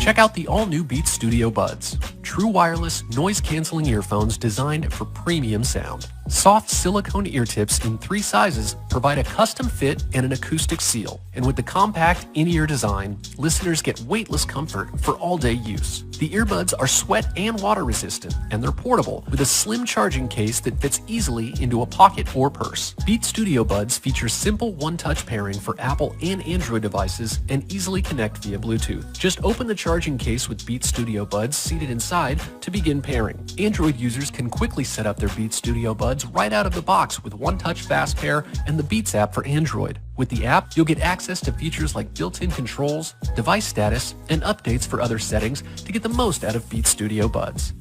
Check out the all-new Beats Studio Buds, true wireless, noise-canceling earphones designed for premium sound. Soft silicone ear tips in 3 sizes provide a custom fit and an acoustic seal. And with the compact in-ear design, listeners get weightless comfort for all-day use. The earbuds are sweat and water resistant, and they're portable with a slim charging case that fits easily into a pocket or purse. Beats Studio Buds feature simple one-touch pairing for Apple and Android devices and easily connect via Bluetooth. Just open the charging case with Beats Studio Buds seated inside to begin pairing. Android users can quickly set up their Beats Studio Buds right out of the box with one-touch fast pair and the Beats app for Android. With the app, you'll get access to features like built-in controls, device status, and updates for other settings to get the most out of Beats Studio Buds.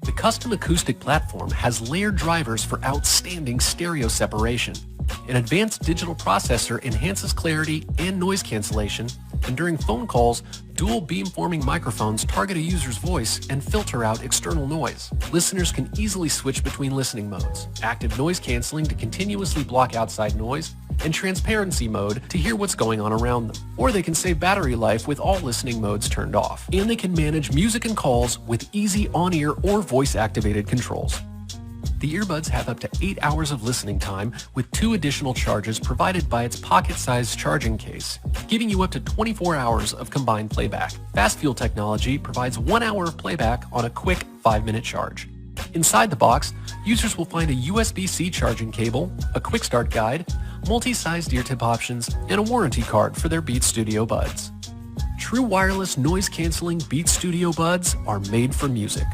The custom acoustic platform has layered drivers for outstanding stereo separation. An advanced digital processor enhances clarity and noise cancellation, and during phone calls, dual beamforming microphones target a user's voice and filter out external noise. Listeners can easily switch between listening modes: active noise canceling to continuously block outside noise, and transparency mode to hear what's going on around them. Or they can save battery life with all listening modes turned off. And they can manage music and calls with easy on-ear or voice-activated controls. The earbuds have up to 8 hours of listening time with 2 additional charges provided by its pocket-sized charging case, giving you up to 24 hours of combined playback. Fast Fuel technology provides 1 hour of playback on a quick 5-minute charge. Inside the box, users will find a USB-C charging cable, a quick start guide, multi-sized ear tip options, and a warranty card for their Beats Studio Buds. True wireless noise-canceling Beats Studio Buds are made for music.